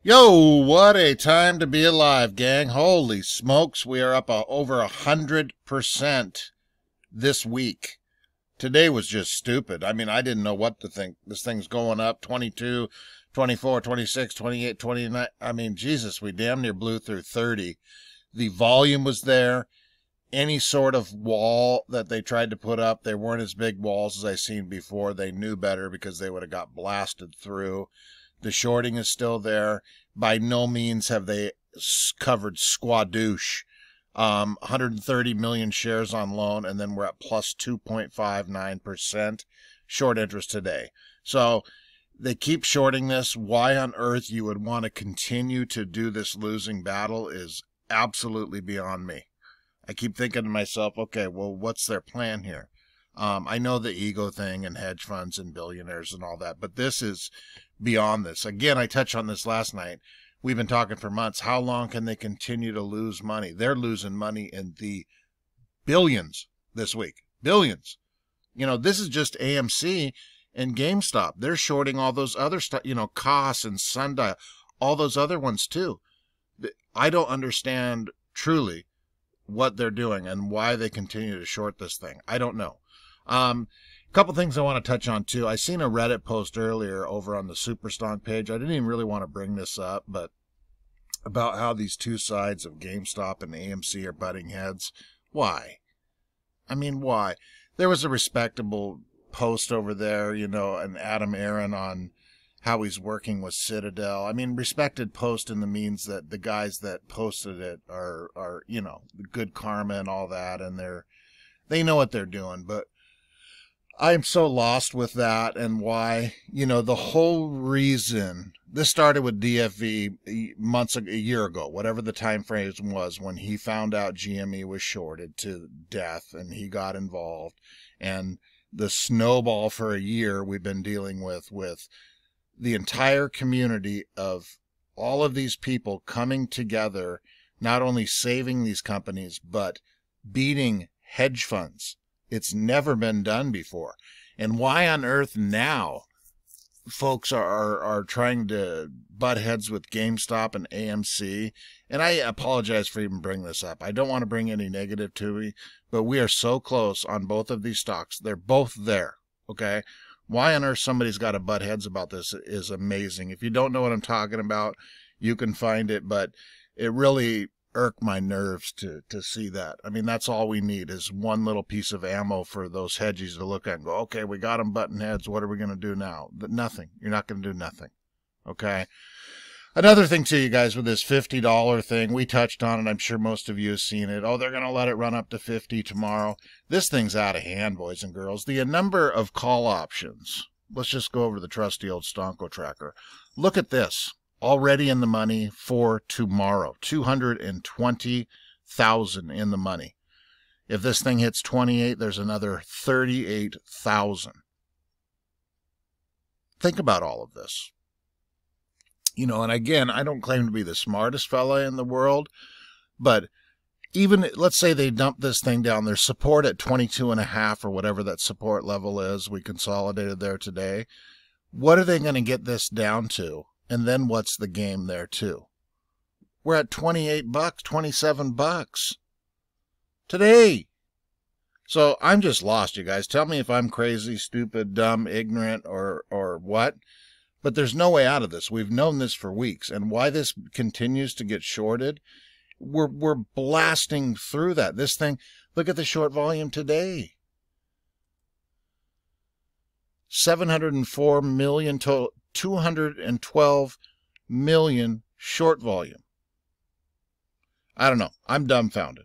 Yo, what a time to be alive, gang. Holy smokes, we are up over 100% this week. Today was just stupid. I mean, I didn't know what to think. This thing's going up 22, 24, 26, 28, 29. I mean, Jesus, we damn near blew through 30. The volume was there. Any sort of wall that they tried to put up, they weren't as big walls as I seen before. They knew better because they would have got blasted through. The shorting is still there. By no means have they covered squadouche. 130 million shares on loan, and then we're at plus 2.59% short interest today. So they keep shorting this. Why on earth you would want to continue to do this losing battle is absolutely beyond me. I keep thinking to myself, okay, well, what's their plan here? I know the ego thing and hedge funds and billionaires and all that, but this is beyond this. Again, I touched on this last night. We've been talking for months. How long can they continue to lose money? They're losing money in the billions this week. Billions. You know, this is just AMC and GameStop. They're shorting all those other stuff, you know, COS and Sundial, all those other ones too. I don't understand truly what they're doing and why they continue to short this thing. I don't know. A couple things I want to touch on too. I seen a Reddit post earlier over on the Superstonk page. I didn't even really want to bring this up, but about how these two sides of GameStop and AMC are butting heads. Why? I mean, why? There was a respectable post over there, you know, an Adam Aaron on how he's working with Citadel. I mean, respected post in the means that the guys that posted it are you know, good karma and all that, and they know what they're doing, but I'm so lost with that and why, you know, the whole reason this started with DFV a year ago, whatever the time frame was when he found out GME was shorted to death and he got involved, and the snowball for a year we've been dealing with the entire community of all of these people coming together, not only saving these companies, but beating hedge funds. It's never been done before. And why on earth now folks are trying to butt heads with GameStop and AMC? And I apologize for even bringing this up. I don't want to bring any negative to me, but we are so close on both of these stocks. They're both there, okay? Why on earth somebody's got to butt heads about this is amazing. If you don't know what I'm talking about, you can find it, but it really irked my nerves to see that. I mean, that's all we need is one little piece of ammo for those hedgies to look at and go, okay, we got them butting heads. What are we going to do now? Nothing. You're not going to do nothing. Okay. Another thing too, you guys, with this $50 thing, we touched on it. I'm sure most of you have seen it. Oh, they're going to let it run up to 50 tomorrow. This thing's out of hand, boys and girls. The number of call options. Let's just go over the trusty old Stonko tracker. Look at this. Already in the money for tomorrow. 220,000 in the money. If this thing hits 28, there's another 38,000. Think about all of this. You know, and again, I don't claim to be the smartest fella in the world, but even, let's say they dump this thing down, their support at 22.5 or whatever that support level is, we consolidated there today. What are they going to get this down to? And then what's the game there too? We're at 28 bucks, 27 bucks today. So I'm just lost, you guys. Tell me if I'm crazy, stupid, dumb, ignorant, or what. But there's no way out of this. We've known this for weeks. And why this continues to get shorted, we're blasting through that. This thing, look at the short volume today. 704 million total, 212 million short volume. I don't know. I'm dumbfounded.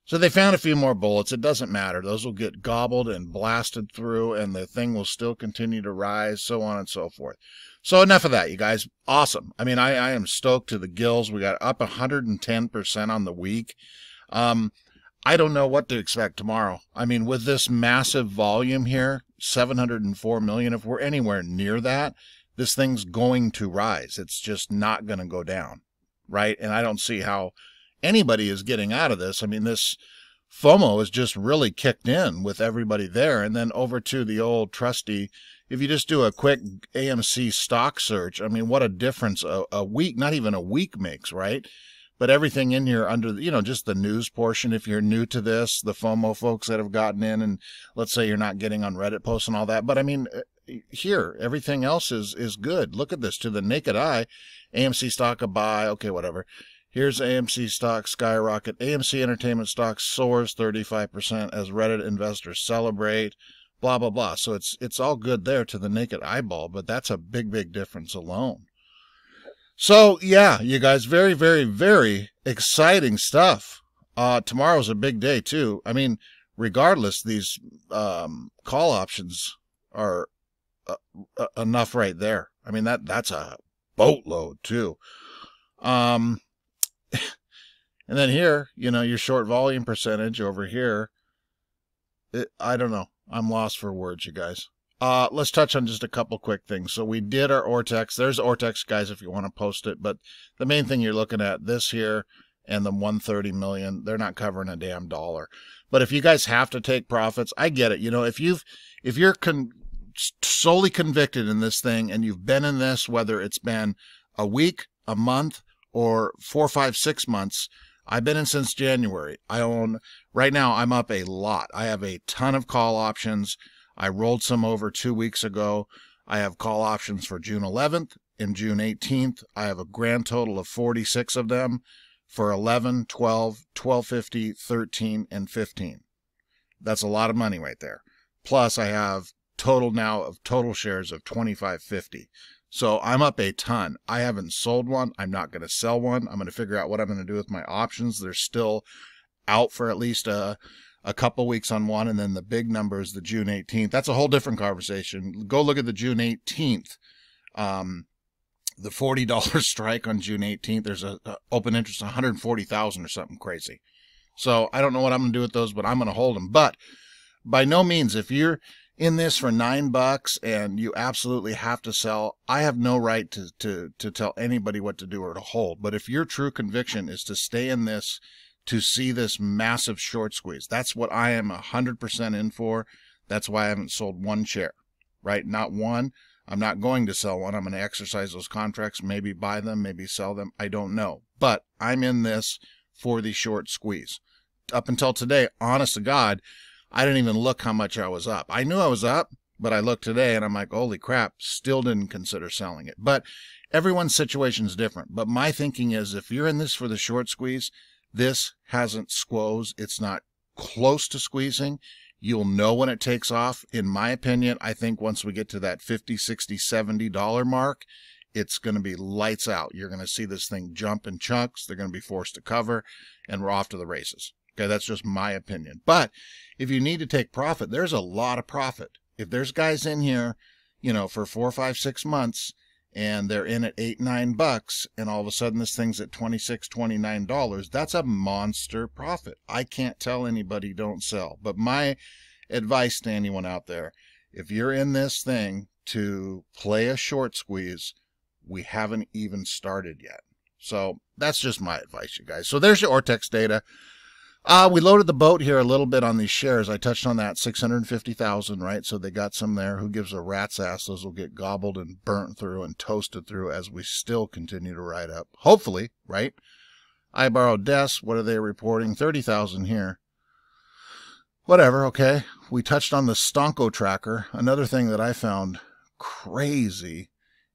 So they found a few more bullets. It doesn't matter. Those will get gobbled and blasted through, and the thing will still continue to rise, so on and so forth. So enough of that, you guys. Awesome. I mean, I am stoked to the gills. We got up 110% on the week. I don't know what to expect tomorrow. I mean, with this massive volume here, 704 million, if we're anywhere near that, this thing's going to rise. It's just not going to go down, right? And I don't see how anybody is getting out of this. I mean, this FOMO is just really kicked in with everybody there. And then over to the old trusty, if you just do a quick AMC stock search, I mean, what a difference a week, not even a week makes, right? But everything in here under, just the news portion, if you're new to this, the FOMO folks that have gotten in, and let's say you're not getting on Reddit posts and all that. But I mean, here, everything else is good. Look at this. To the naked eye, AMC stock a buy. Okay, whatever. Here's AMC stock skyrocket. AMC Entertainment stock soars 35% as Reddit investors celebrate. Blah, blah, blah. So it's all good there to the naked eyeball, but that's a big, big difference alone. So, yeah, you guys, very, very, very exciting stuff. Tomorrow's a big day, too. I mean, regardless, these call options are enough right there. I mean, that's a boatload, too. And then here, your short volume percentage over here, I don't know. I'm lost for words, you guys. Let's touch on just a couple quick things. So we did our Ortex. There's Ortex, guys, if you want to post it. But the main thing you're looking at, this here and the 130 million, they're not covering a damn dollar. But if you guys have to take profits, I get it. If you're solely convicted in this thing and you've been in this, whether it's been a week, a month, or 4, 5, 6 months, I've been in since January. I own, right now, I'm up a lot. I have a ton of call options. I rolled some over 2 weeks ago. I have call options for June 11th and June 18th. I have a grand total of 46 of them for 11, 12, 12.50, 13, and 15. That's a lot of money right there. Plus, I have total now of total shares of 25.50. So I'm up a ton. I haven't sold one. I'm not going to sell one. I'm going to figure out what I'm going to do with my options. They're still out for at least a couple weeks on one, and then the big number is the June 18th. That's a whole different conversation. Go look at the June 18th. The $40 strike on June 18th. There's a open interest of 140,000 or something crazy. So I don't know what I'm going to do with those, but I'm going to hold them. But by no means, if you're in this for $9 and you absolutely have to sell, I have no right to tell anybody what to do or to hold. But if your true conviction is to stay in this, to see this massive short squeeze, that's what I am 100% in for. That's why I haven't sold one share, right? Not one. I'm not going to sell one. I'm going to exercise those contracts, maybe buy them, maybe sell them. I don't know. But I'm in this for the short squeeze. Up until today, honest to God, I didn't even look how much I was up. I knew I was up, but I looked today and I'm like, holy crap, still didn't consider selling it. But everyone's situation is different. But my thinking is, if you're in this for the short squeeze, this hasn't squoze. It's not close to squeezing. You'll know when it takes off. In my opinion, I think once we get to that $50, $60, $70 mark, it's going to be lights out. You're going to see this thing jump in chunks. They're going to be forced to cover, and we're off to the races. Okay, that's just my opinion. But if you need to take profit, there's a lot of profit. If there's guys in here, for 4, 5, 6 months, and they're in at $8, $9, and all of a sudden this thing's at $26, $29, that's a monster profit. I can't tell anybody don't sell. But my advice to anyone out there, if you're in this thing to play a short squeeze, we haven't even started yet. So that's just my advice, you guys. So there's your Ortex data. We loaded the boat here a little bit on these shares. I touched on that, 650,000, right? So they got some there. Who gives a rat's ass? Those will get gobbled and burnt through and toasted through as we still continue to ride up. Hopefully, right? I borrowed Des. What are they reporting? 30,000 here. Whatever, okay. We touched on the Stonko tracker. Another thing that I found crazy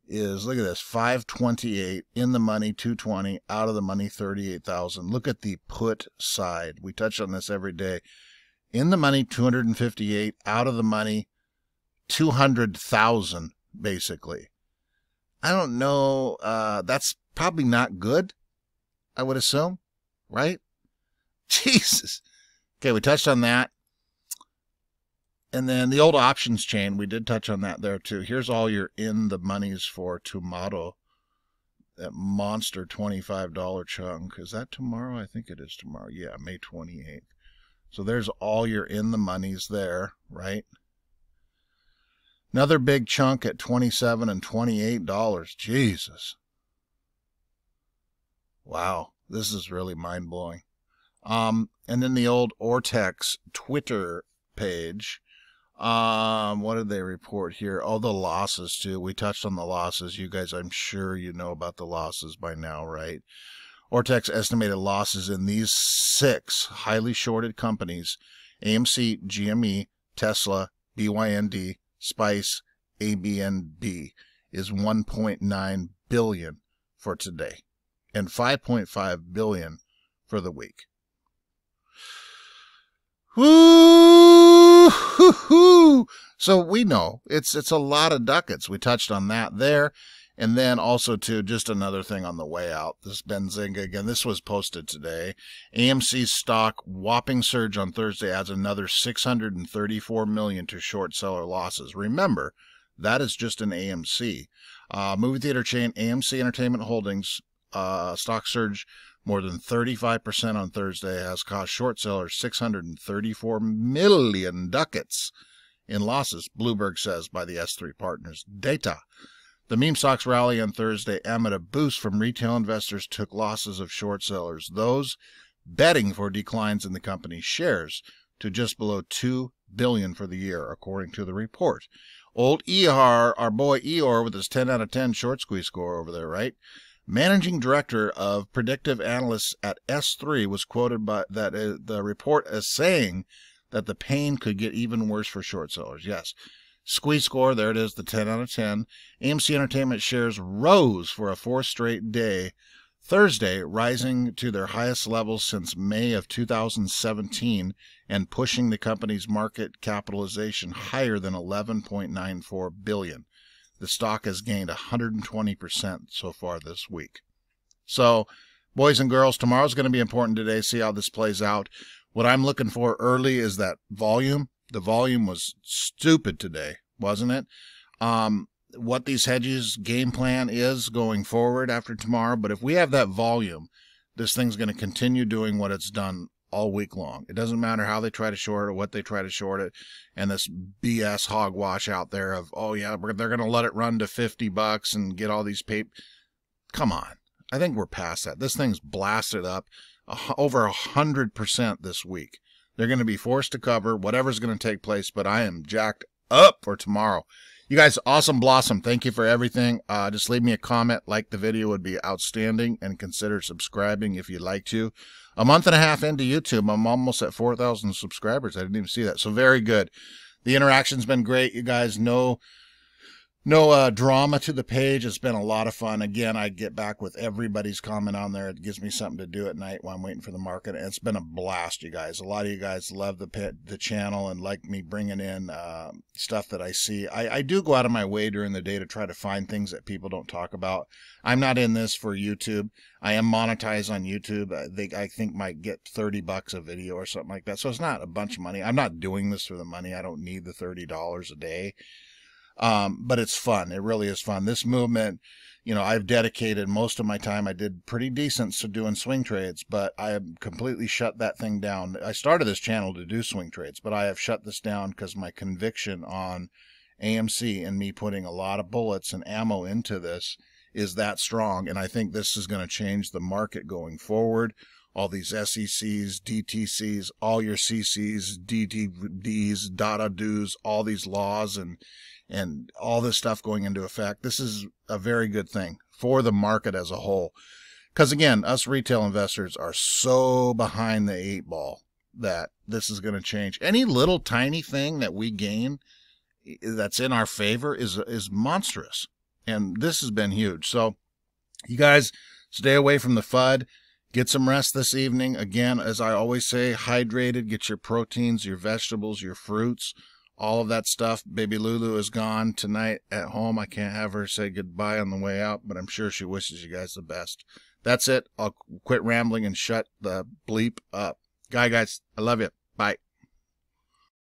is, look at this, 528 in the money, 220 out of the money, 38,000. Look at the put side. We touch on this every day. In the money, 258 out of the money, 200,000 basically. I don't know. That's probably not good, I would assume, right? Jesus. Okay, we touched on that. And then the old options chain, we did touch on that there too. Here's all your in the monies for tomorrow. That monster $25 chunk. Is that tomorrow? I think it is tomorrow. Yeah, May 28th. So there's all your in the monies there, right? Another big chunk at $27 and $28. Jesus. Wow, this is really mind-blowing. And then the old Ortex Twitter page. What did they report here? Oh, the losses too. We touched on the losses. You guys, I'm sure you know about the losses by now, right? Ortex estimated losses in these 6 highly shorted companies: AMC, GME, Tesla, BYND, Spice, ABNB, is $1.9 billion for today and $5.5 billion for the week. Woo-hoo-hoo! So we know it's a lot of ducats. We touched on that there. And then also, too, just another thing on the way out. This Benzinga, again, this was posted today. AMC's stock whopping surge on Thursday adds another $634 million to short seller losses. Remember, that is just an AMC. Movie theater chain AMC Entertainment Holdings stock surge more than 35% on Thursday has caused short sellers $634 million ducats in losses, Bloomberg says by the S3 Partners data. The meme stocks rally on Thursday amid a boost from retail investors took losses of short sellers, those betting for declines in the company's shares, to just below $2 billion for the year, according to the report. Old Ehar, our boy Eeyore with his 10 out of 10 short squeeze score over there, right? Managing director of predictive analysts at S3 was quoted by the report as saying that the pain could get even worse for short sellers. Yes. Squeeze score, there it is, the 10 out of 10. AMC Entertainment shares rose for a 4th straight day, Thursday, rising to their highest levels since May of 2017 and pushing the company's market capitalization higher than $11.94 billion. The stock has gained 120% so far this week. So, boys and girls, tomorrow's going to be important today. See how this plays out. What I'm looking for early is that volume. The volume was stupid today, wasn't it? What these hedges game plan is going forward after tomorrow. But if we have that volume, this thing's going to continue doing what it's done all week long. It doesn't matter how they try to short it or what they try to short it. And this BS hogwash out there of, oh yeah, they're going to let it run to $50 and get all these paper. Come on. I think we're past that. This thing's blasted up over 100% this week. They're going to be forced to cover whatever's going to take place, but I am jacked up for tomorrow. You guys, awesome blossom. Thank you for everything. Just leave me a comment. Like the video would be outstanding, and consider subscribing if you'd like to. A month and a half into YouTube, I'm almost at 4,000 subscribers. I didn't even see that. So very good. The interaction's been great. You guys, no drama to the page. It's been a lot of fun. Again, I get back with everybody's comment on there. It gives me something to do at night while I'm waiting for the market. And it's been a blast, you guys. A lot of you guys love the channel and like me bringing in stuff that I see. I do go out of my way during the day to try to find things that people don't talk about. I'm not in this for YouTube. I am monetized on YouTube. I think might get $30 a video or something like that. So it's not a bunch of money. I'm not doing this for the money. I don't need the $30 a day. But it's fun. It really is fun. This movement, you know, I've dedicated most of my time. I did pretty decent to doing swing trades, but I have completely shut that thing down. I started this channel to do swing trades, but I have shut this down because my conviction on AMC and me putting a lot of bullets and ammo into this is that strong. And I think this is going to change the market going forward. All these SECs, DTCs, all your CCs, DTDs, data dues, all these laws and all this stuff going into effect. This is a very good thing for the market as a whole. Because again, us retail investors are so behind the 8 ball that this is going to change. Any little tiny thing that we gain that's in our favor is monstrous. And this has been huge. So you guys stay away from the FUD. Get some rest this evening. Again, as I always say, hydrated. Get your proteins, your vegetables, your fruits, all of that stuff. Baby Lulu is gone tonight at home. I can't have her say goodbye on the way out, but I'm sure she wishes you guys the best. That's it. I'll quit rambling and shut the bleep up. Guys, I love you. Bye.